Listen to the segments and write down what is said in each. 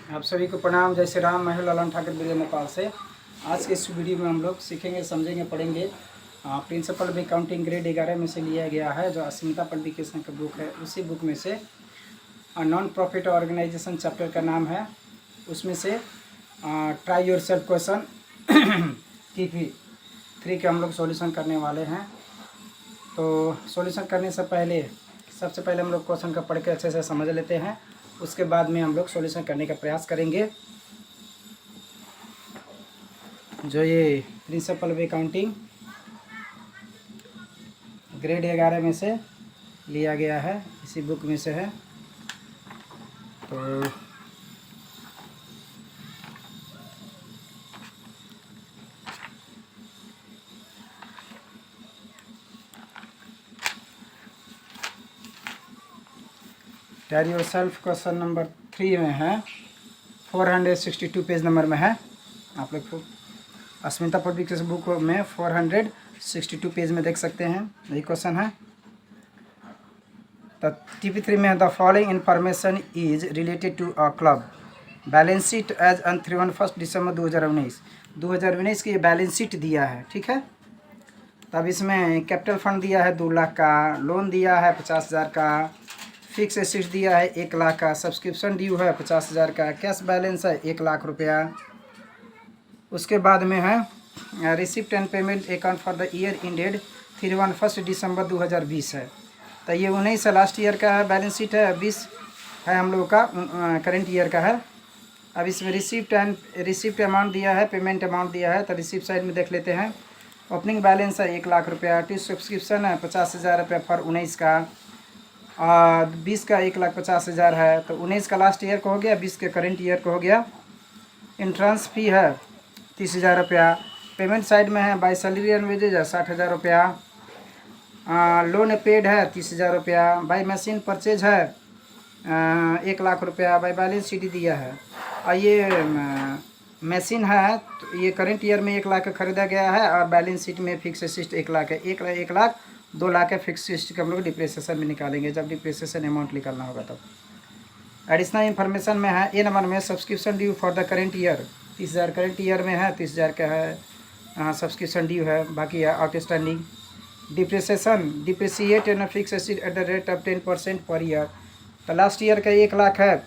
आप सभी को प्रणाम। जय श्री राम। मैं हूं ललन ठाकुर विजय नेपाल से। आज के इस वीडियो में हम लोग सीखेंगे, समझेंगे, पढ़ेंगे प्रिंसिपल ऑफ अकाउंटिंग ग्रेड 11 में से लिया गया है, जो अस्मिता पब्लिकेशन का बुक है। उसी बुक में से नॉन प्रॉफिट ऑर्गेनाइजेशन चैप्टर का नाम है। उसमें से try your self question TP3 के हम लोग सॉल्यूशन करने वाले हैं। तो सॉल्यूशन करने से पहले सबसे पहले हम लोग क्वेश्चन का पढ़ के अच्छे से समझ लेते हैं। उसके बाद में हम लोग सॉल्यूशन करने का प्रयास करेंगे। जो ये प्रिंसिपल ऑफ अकाउंटिंग ग्रेड 11 में से लिया गया है, इसी बुक में से है। तो try your self question number 3 में है, 462 पेज नंबर में है। आप लोग को अस्मिता पब्लिकेशन बुक में 462 पेज में देख सकते हैं। यही क्वेश्चन है। तो TP3 में the following information is related to a club balance sheet as on 31 December 2019 की ये बैलेंस शीट दिया है, ठीक है। तब इसमें कैपिटल फंड दिया है 2 लाख का, लोन दिया है 50,000 का, फिक्स एसेट दिया है 1 लाख का, सब्सक्रिप्शन ड्यू है 50,000 का, कैश बैलेंस है 1 लाख रुपया। उसके बाद में है receipt and payment account for the year ended 31 दिसंबर 2020 है। तो ये 19 से लास्ट ईयर का है बैलेंस शीट है, 20 है हम लोगों का करेंट ईयर का है। अब इसमें रिसिप्ट अमाउंट दिया है, पेमेंट अमाउंट दिया है। तो रिसिप्ट साइड में देख लेते हैं। ओपनिंग बैलेंस है 1 लाख रुपया, टू सब्सक्रिप्शन है 50,000 रुपया फॉर 19 का, और 20 का 1,50,000 है। तो 19 का लास्ट ईयर का हो गया, 20 के करेंट ईयर का हो गया। इंट्रेंस फी है 30,000 रुपया। पेमेंट साइड में है बाय सैलरी एंड वेजेज है 60,000 रुपया। लोन पेड है 30,000 रुपया। बाय मशीन परचेज है 1 लाख रुपया। बाय बैलेंस शीट दिया है। और ये मशीन है, तो ये करेंट ईयर में 1 लाख का खरीदा गया है, और बैलेंस शीट में फिक्स एसेट 1 लाख है। 1 लाख 2 लाख है फिक्स एसेट का हम लोग डिप्रेसिएशन में निकालेंगे, जब डिप्रेसिएशन अमाउंट निकालना होगा तब। एडिशनल इन्फॉर्मेशन में है ए नंबर में subscription due for the current year 30,000 current year में है, 30,000 का है सब्सक्रिप्शन ड्यू है, बाकी है outstanding. Depreciate and fix asset at the rate of 10% per year. तो लास्ट ईयर का 1 लाख है,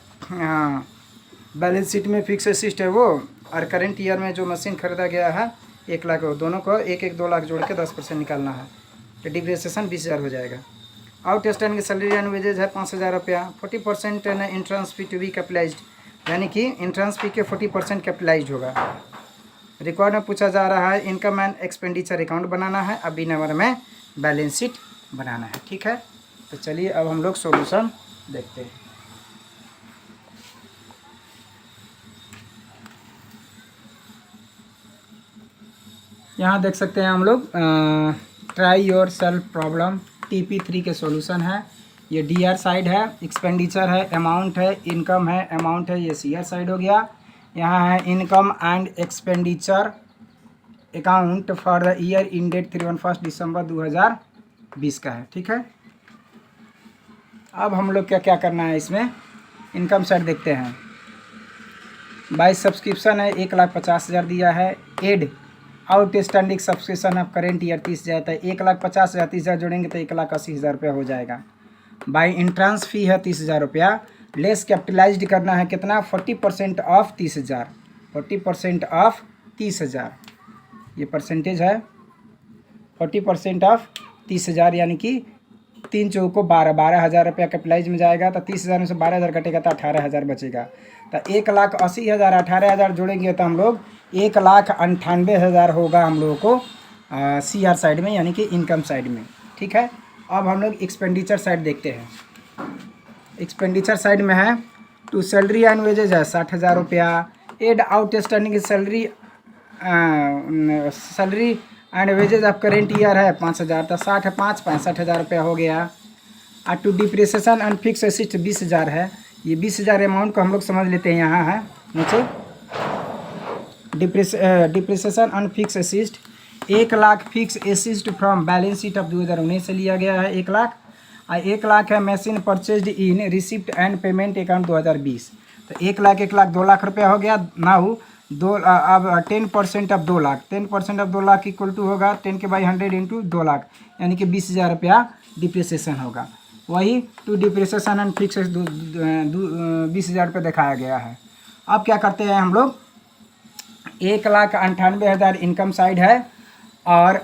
बैलेंस शीट में फिक्स एसेट है वो, और करेंट ईयर में जो मशीन खरीदा गया है 1 लाख, दोनों को 2 लाख जोड़ के 10% निकालना है। तो डिप्रिसिएशन 20,000 हो जाएगा। आउटस्टैंडिंग सैलरी एंड वेजेज है 5,000 रुपया। 40% entrance fee to be capitalised, यानी कि इंट्रेंस फी के 40% कैपिटलाइज्ड होगा। रिकॉर्ड में पूछा जा रहा है इनकम एंड एक्सपेंडिचर अकाउंट बनाना है, अब बी नंबर में बैलेंस शीट बनाना है, ठीक है। तो चलिए अब हम लोग सॉल्यूशन देखते हैं। यहाँ देख सकते हैं हम लोग try your self problem TP3 के सॉल्यूशन है। ये DR साइड है, एक्सपेंडिचर है, अमाउंट है, इनकम है, अमाउंट है, ये CR साइड हो गया। यहाँ है income and expenditure account for the year ended 31 दिसंबर 2020 का है, ठीक है। अब हम लोग क्या क्या करना है, इसमें इनकम साइड देखते हैं। बाय सब्सक्रिप्शन है 1,50,000 दिया है। एड आउटस्टैंडिंग सब्सक्रिप्शन है करेंट ईयर 30,000 है। 1,50,000 30,000 जोड़ेंगे तो 1,80,000 रुपया हो जाएगा। बाय इंट्रांस फी है 30,000 रुपया। लेस कैपिटलाइज्ड करना है कितना, 40% ऑफ 30,000, 40% ऑफ 30,000, ये परसेंटेज है। 40% ऑफ 30,000 यानी कि 3 चौको 12,000 रुपया कैपिटलाइज में जाएगा। तो 30,000 में से 12,000 कटेगा तो 18,000 बचेगा। तो 1,80,000 18,000 जोड़ेंगे तो हम लोग 1,98,000 होगा हम लोगों को CR साइड में, यानी कि इनकम साइड में, ठीक है। अब हम लोग एक्सपेंडिचर साइड देखते हैं। एक्सपेंडिचर साइड में है टू सैलरी एंड वेजेज है 60,000 रुपया। Add outstanding salary and wages of current year है 5,000, तो 60 5 65,000 रुपया हो गया। और to depreciation and fix asset 20,000 है। ये 20,000 अमाउंट को हम लोग समझ लेते हैं। यहाँ है नीचे depreciation and fix asset 1 lakh fix asset from balance sheet of 2019 से लिया गया है 1 लाख। 1 लाख है machine purchased in receipt and payment account 2020। तो 1 लाख 2 लाख रुपया हो गया। नाउ अब 10% of 2 lakh, 10% of 2 lakh equal to होगा 10 के बाई 100 इंटू 2 लाख, यानी कि 20,000 रुपया डिप्रिसिएशन होगा। वही टू डिप्रिसिएशन एंड फिक्स 20,000 रुपये दिखाया गया है। अब क्या करते हैं हम लोग, 1,98,000 इनकम साइड है और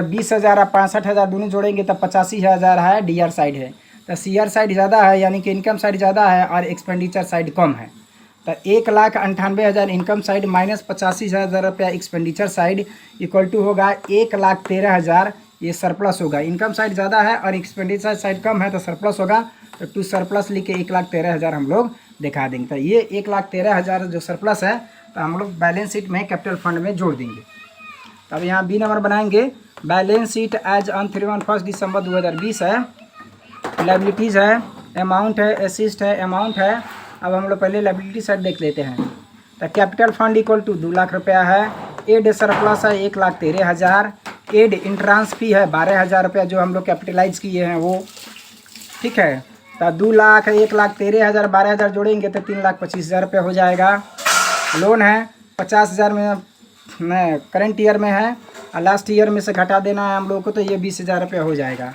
20,000 और 65,000 दोनों जोड़ेंगे तो 85,000 है डी आर साइड है। तो सी आर साइड ज़्यादा है, यानी कि इनकम साइड ज़्यादा है और एक्सपेंडिचर साइड कम है। तो 1,98,000 इनकम साइड माइनस 85,000 रुपया एक्सपेंडिचर साइड इक्वल टू होगा 1,13,000। ये सरप्लस होगा, इनकम साइड ज़्यादा है और एक्सपेंडिचर साइड कम है तो सरप्लस होगा। तो टू सरप्लस लिख के 1,13,000 हम लोग दिखा देंगे। तो ये 1,13,000 जो सरप्लस है तो हम लोग बैलेंस शीट में कैपिटल फंड में जोड़ देंगे। तो अब यहाँ बी नंबर बनाएंगे, बैलेंस शीट एज ऑन 31 दिसंबर 2020 है, लायबिलिटीज़ है, अमाउंट है, असिस्ट है, अमाउंट है। अब हम लोग पहले लायबिलिटी साइड देख लेते हैं। तो capital fund equal to 2 lakh रुपया है, एड सरप्लस है 1,13,000, एड इंट्रांस फी है 12,000 रुपया जो हम लोग कैपिटलाइज किए हैं वो, ठीक है। तो 2 लाख 1,13,000 12,000 जोड़ेंगे तो 3,25,000 रुपये हो जाएगा। लोन है 50,000 में करंट ईयर में है और लास्ट ईयर में से घटा देना है हम लोग को, तो ये 20,000 रुपये हो जाएगा,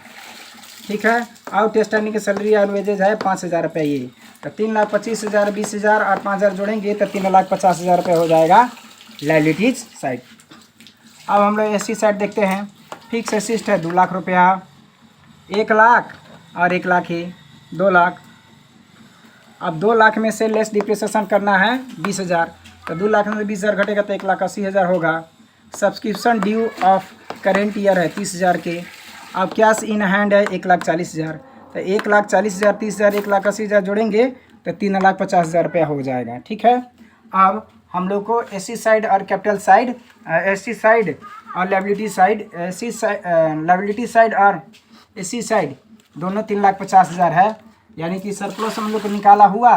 ठीक है। आउटस्टैंडिंग की सैलरी और वेजेज है 5,000 रुपये। ये तो 3,25,000 20,000 और 5,000 जोड़ेंगे तो 3,50,000 रुपये हो जाएगा लायबिलिटीज साइड। अब हम लोग एसी साइड देखते हैं। फिक्स असिस्ट है 2 लाख रुपया, 1 लाख और 1 लाख ही 2 लाख। अब 2 लाख में से लेस डिप्रिसिएशन करना है 20,000, तो 2 लाख में से 20,000 घटेगा तो 1,80,000 होगा। Subscription due of current year है 30,000 के। अब कैश इन हैंड है 1,40,000, तो 1,40,000 30,000 1,80,000 जोड़ेंगे तो 3,50,000 रुपया हो जाएगा, ठीक है। अब हम लोग को एसी साइड और कैपिटल साइड, एसी साइड और liability side, AC liability side और एसी साइड दोनों 3,50,000 है, यानी कि सरप्लस हम लोग को निकाला हुआ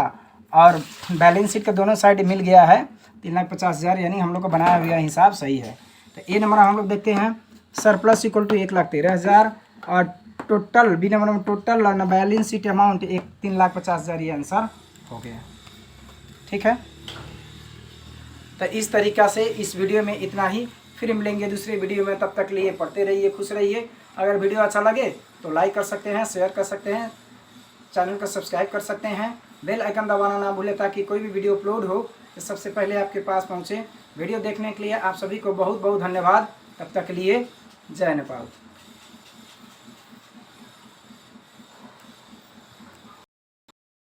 और बैलेंस शीट का दोनों साइड मिल गया है 3,50,000, यानी हम लोग को बनाया हुआ हिसाब सही है। तो ए नंबर हम लोग देखते हैं, सरप्लस इक्वल टू 1,13,000 और टोटल बी नंबर में टोटल और बैलेंस शीट अमाउंट 3,50,000, ये आंसर हो गया, ठीक है। तो इस तरीक़ा से इस वीडियो में इतना ही, फिर मिलेंगे दूसरे वीडियो में। तब तक लिए पढ़ते रहिए, खुश रहिए। अगर वीडियो अच्छा लगे तो लाइक कर सकते हैं, शेयर कर सकते हैं, चैनल को सब्सक्राइब कर सकते हैं, बेल आइकन दबाना ना भूलें ताकि कोई भी वीडियो अपलोड हो तो सबसे पहले आपके पास पहुंचे। वीडियो देखने के लिए आप सभी को बहुत बहुत धन्यवाद। तब तक लिए जय नेपाल।